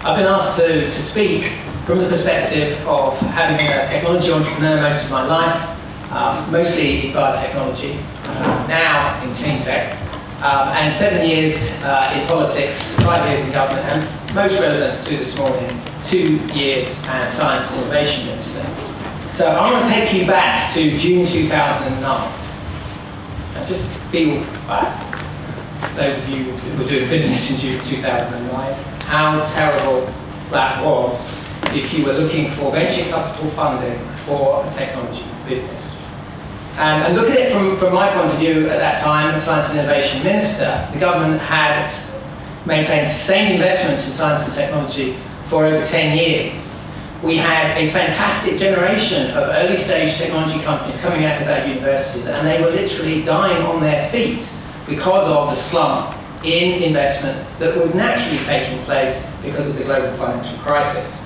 I've been asked to speak from the perspective of having been a technology entrepreneur most of my life, mostly in biotechnology, now in cleantech, and 7 years in politics, 5 years in government, and most relevant to this morning, 2 years as Science and Innovation Minister. So I want to take you back to June 2009. Now just feel back, those of you who were doing business in June 2009, how terrible that was if you were looking for venture capital funding for a technology business. And look at it from my point of view at that time, as Science and Innovation Minister, the government had maintained sustained investment in science and technology for over 10 years. We had a fantastic generation of early stage technology companies coming out of our universities, and they were literally dying on their feet because of the slump in investment that was naturally taking place because of the global financial crisis.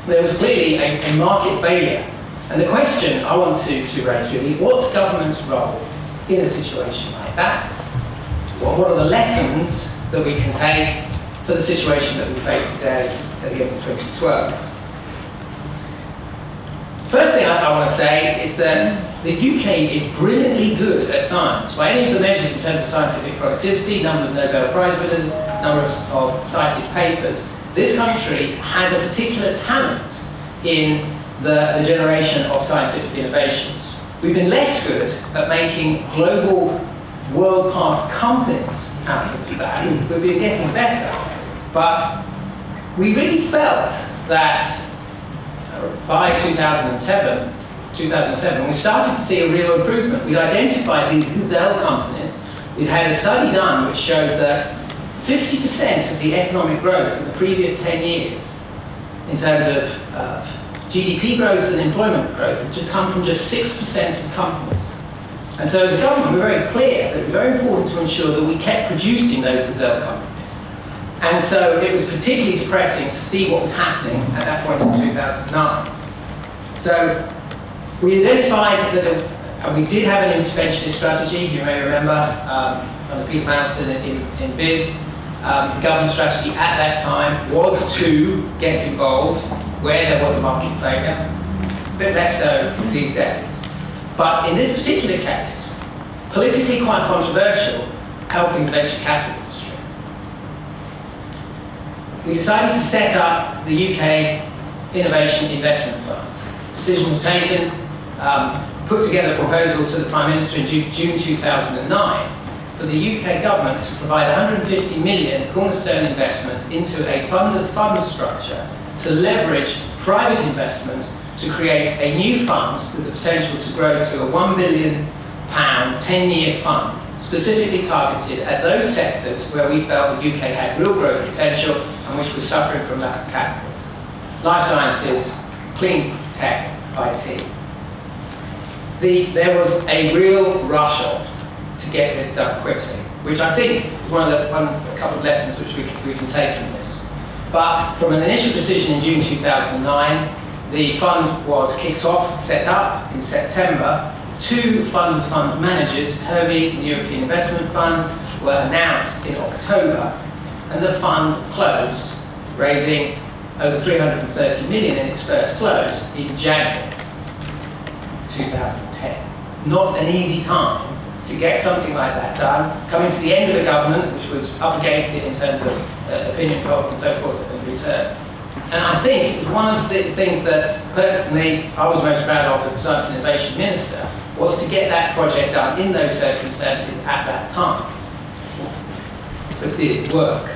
There was clearly a market failure. And the question I want to raise really, what's government's role in a situation like that? What are the lessons that we can take for the situation that we face today at the end of 2012? First thing I want to say is that the UK is brilliantly good at science. By any of the measures in terms of scientific productivity, number of Nobel Prize winners, number of cited papers, this country has a particular talent in the generation of scientific innovations. We've been less good at making global, world-class companies out of that. We've been getting better. But we really felt that by 2007, we started to see a real improvement. We'd identified these gazelle companies. We'd had a study done which showed that 50% of the economic growth in the previous 10 years, in terms of GDP growth and employment growth, had come from just 6% of companies. And so as a government, we were very clear that it was very important to ensure that we kept producing those gazelle companies. And so it was particularly depressing to see what was happening at that point in 2009. So we identified that we did have an interventionist strategy. You may remember under Peter Manson in BIS. The government strategy at that time was to get involved where there was a market failure, a bit less so these days. But in this particular case, politically quite controversial, helping the venture capital industry. We decided to set up the UK Innovation Investment Fund. Decision was taken, put together a proposal to the Prime Minister in June 2009 for the UK government to provide 150 million cornerstone investment into a fund-of-funds structure to leverage private investment to create a new fund with the potential to grow to a £1 billion 10-year fund, specifically targeted at those sectors where we felt the UK had real growth potential and which was suffering from lack of capital. Life sciences, clean tech, IT. There was a real rush on to get this done quickly, which I think is a couple of lessons which we can take from this. But from an initial decision in June 2009, the fund was kicked off, set up in September. 2 fund managers, Hermes and the European Investment Fund, were announced in October, and the fund closed, raising over 330 million in its first close in January 2010. Not an easy time to get something like that done, coming to the end of the government, which was up against it in terms of opinion polls and so forth in return. And I think one of the things that personally I was most proud of as the Science and Innovation Minister was to get that project done in those circumstances at that time. But did it work?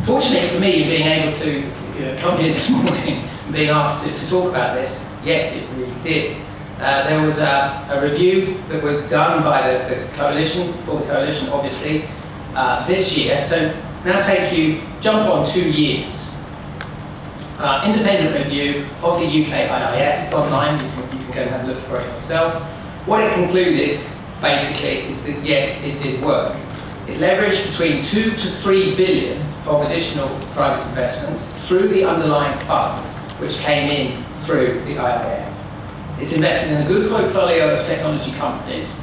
Fortunately for me, being able to come here this morning and being asked to talk about this, yes, it really did. There was a review that was done by the coalition, for the coalition obviously, this year. So now jump on 2 years. Independent review of the UK IIF. It's online, you can go and have a look for it yourself. What it concluded, basically, is that yes, it did work. It leveraged between 2 to 3 billion of additional private investment through the underlying funds, which came in through the IIF. It's invested in a good portfolio of technology companies.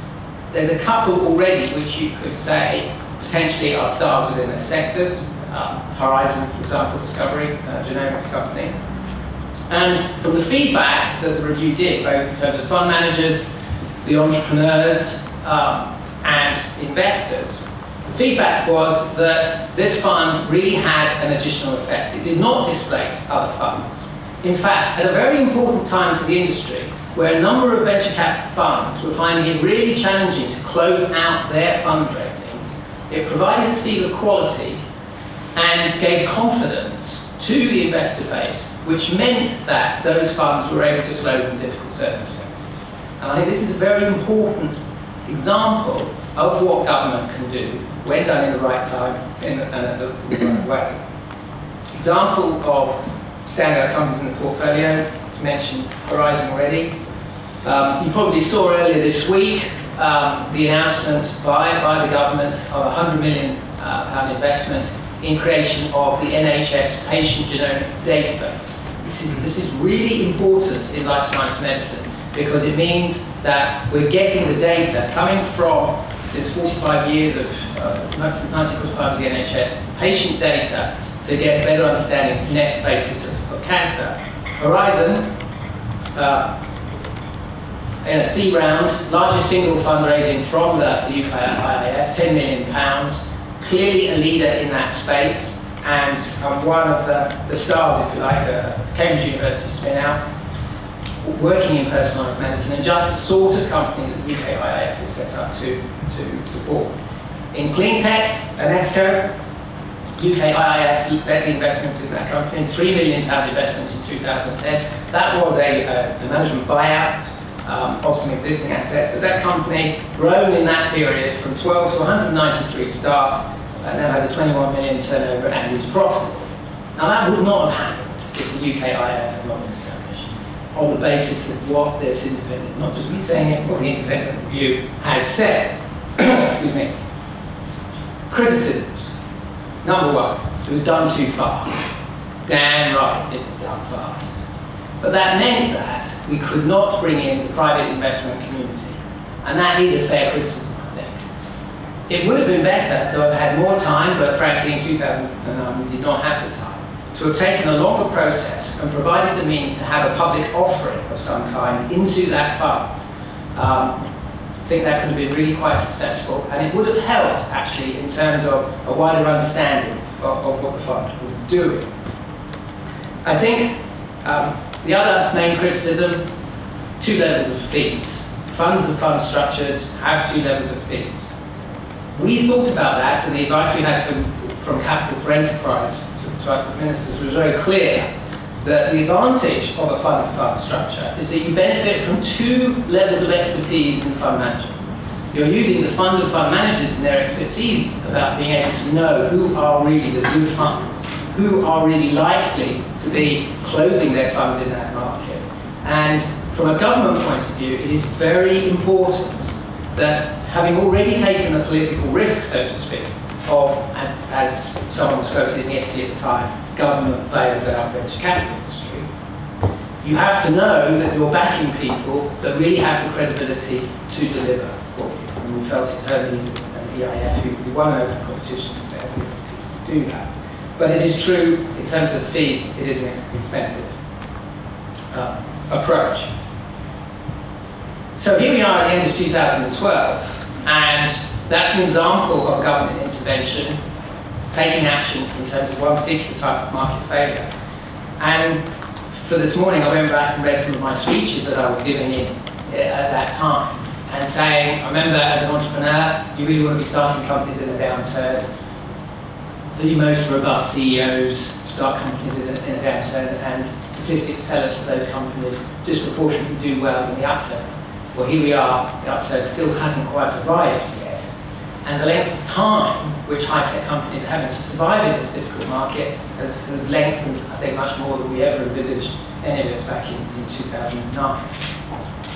There's a couple already which you could say potentially are stars within their sectors. Horizon, for example, Discovery, genomics company. And from the feedback that the review did, both in terms of fund managers, the entrepreneurs, and investors, the feedback was that this fund really had an additional effect. It did not displace other funds. In fact, at a very important time for the industry, where a number of venture capital funds were finding it really challenging to close out their fundraisings, it provided a seal of quality and gave confidence to the investor base, which meant that those funds were able to close in difficult circumstances. And I think this is a very important example of what government can do when done in the right time and the right way. Example of standout companies in the portfolio, you mentioned Horizon already. You probably saw earlier this week the announcement by the government of a £100 million investment in creation of the NHS patient genomics database. This is really important in life science medicine because it means that we're getting the data coming from, since 45 years of, since 1945 of the NHS, patient data to get a better understanding of the genetic basis of cancer. Horizon, in a C round, largest single fundraising from the UK IIF, £10 million, clearly a leader in that space, and one of the stars, if you like, Cambridge University spin out, working in personalised medicine, and just the sort of company that the UK IIF was set up to support. In cleantech, UNESCO, UK IIF led the investment in that company, £3 million investment in 2010. That was a management buyout of some existing assets, but that company grown in that period from 12 to 193 staff, and now has a 21 million turnover and is profitable. Now that would not have happened if the UK IIF had not been established on the basis of what this independent, not just me saying it, what the independent review has said. Excuse me. Criticisms. Number one, it was done too fast. Damn right, it was done fast. But that meant that we could not bring in the private investment community. And that is a fair criticism, I think. It would have been better to have had more time, but frankly in 2009 we did not have the time, to have taken a longer process and provided the means to have a public offering of some kind into that fund. I think that could have been really quite successful, and it would have helped actually in terms of a wider understanding of what the fund was doing. I think the other main criticism, two levels of fees. Funds and fund structures have two levels of fees. We thought about that, and the advice we had from Capital for Enterprise to us as ministers was very clear that the advantage of a fund structure is that you benefit from two levels of expertise in fund managers. You're using the fund of fund managers and their expertise about being able to know who are really the good funds, who are really likely to be closing their funds in that market. And from a government point of view, it is very important that, having already taken the political risk, so to speak, of, as someone was quoted in the FT at the time, government bails out venture capital industry, you have to know that you're backing people that really have the credibility to deliver for you. And we felt it Hermes and the EIF, who won open competition, they have the expertise to do that. But it is true, in terms of fees, it is an expensive approach. So here we are at the end of 2012, and that's an example of a government intervention taking action in terms of one particular type of market failure. And for this morning, I went back and read some of my speeches that I was giving at that time, and saying, I remember as an entrepreneur, you really want to be starting companies in a downturn. The most robust CEOs start companies in a downturn, and statistics tell us that those companies disproportionately do well in the upturn. Well, here we are, the upturn still hasn't quite arrived yet. And the length of time which high-tech companies are having to survive in this difficult market has lengthened, I think, much more than we ever envisaged, any of us back in 2009.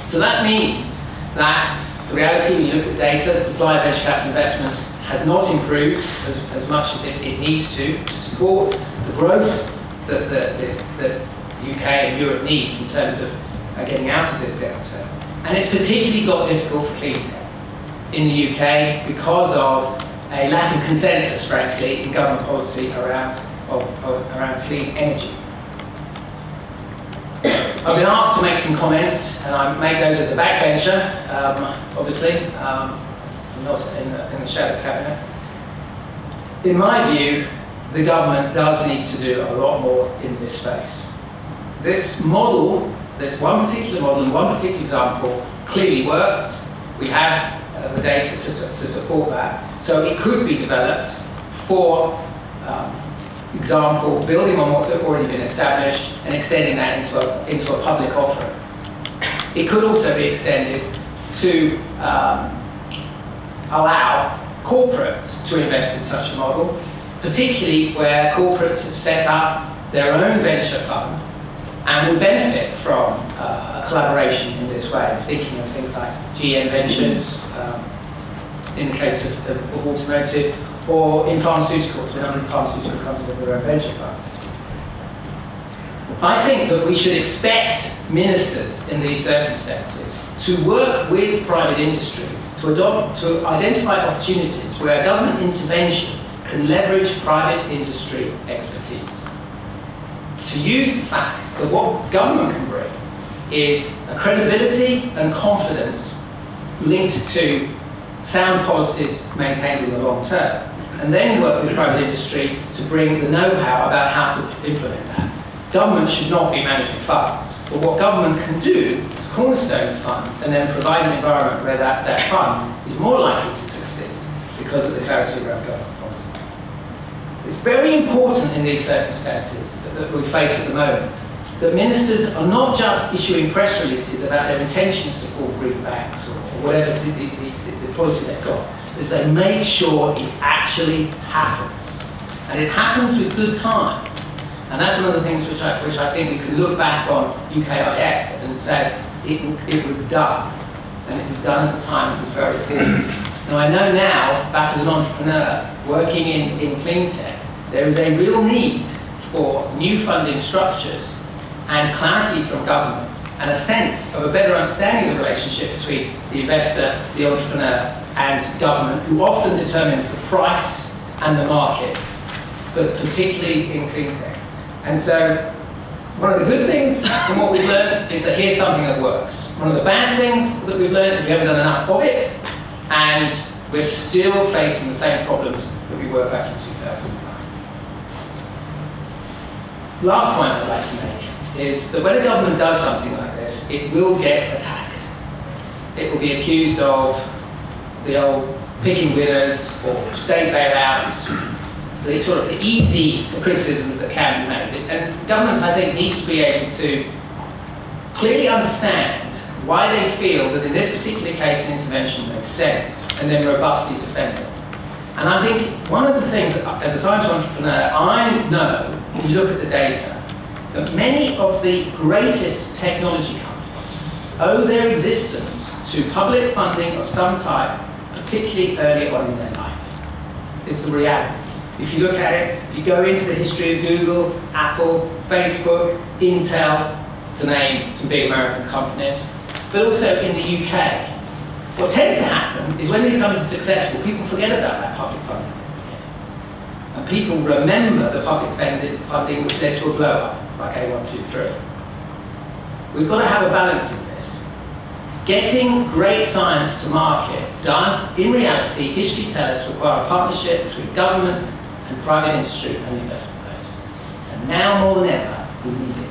So that means that the reality, when you look at data, supply of venture capital investment has not improved as much as it needs to support the growth that the UK and Europe needs in terms of getting out of this downturn. And it's particularly got difficult for cleantech in the UK because of a lack of consensus, frankly, in government policy around clean energy. I've been asked to make some comments, and I make those as a backbencher, obviously, not in the shadow cabinet. In my view, the government does need to do a lot more in this space. This model, there's one particular model and one particular example, clearly works. We have the data to support that. So it could be developed for example, building on what's already been established and extending that into a public offering. It could also be extended to allow corporates to invest in such a model, particularly where corporates have set up their own venture fund and will benefit from a collaboration in this way. I'm thinking of things like GM Ventures, in the case of automotive, or in pharmaceuticals, a number of pharmaceutical companies have their own venture funds. I think that we should expect ministers in these circumstances to work with private industry to identify opportunities where government intervention can leverage private industry expertise. To use the fact that what government can bring is a credibility and confidence linked to sound policies maintained in the long term, and then work with private industry to bring the know-how about how to implement that. Government should not be managing funds, but what government can do is cornerstone a fund and then provide an environment where that fund is more likely to succeed because of the clarity around government policy. It's very important in these circumstances that we face at the moment that ministers are not just issuing press releases about their intentions to form green banks or whatever the policy they've got, is they make sure it actually happens. And it happens with good time. And that's one of the things which I think we can look back on UKIF and say it was done. And it was done at the time it was very important. Now I know now, back as an entrepreneur, working in cleantech, there is a real need for new funding structures and clarity from government and a sense of a better understanding of the relationship between the investor, the entrepreneur, and government, who often determines the price and the market, but particularly in cleantech. And so, one of the good things from what we've learned is that here's something that works. One of the bad things that we've learned is we haven't done enough of it, and we're still facing the same problems that we were back in 2009. Last point I'd like to make is that when a government does something like this, it will get attacked. It will be accused of the old picking winners or state bailouts, the sort of the easy criticisms that can be made. And governments, I think, need to be able to clearly understand why they feel that in this particular case an intervention makes sense, and then robustly defend it. And I think one of the things that, as a science entrepreneur, I know, if you look at the data, that many of the greatest technology companies owe their existence to public funding of some type, particularly early on in their life. It's the reality. If you look at it, if you go into the history of Google, Apple, Facebook, Intel, to name some big American companies, but also in the UK, what tends to happen is when these companies are successful, people forget about that public funding. And people remember the public funding which led to a blow-up, like A123. We've got to have a balance in this. Getting great science to market does, in reality, history tells us, require a partnership between government and private industry and the investment base. And now more than ever, we need it.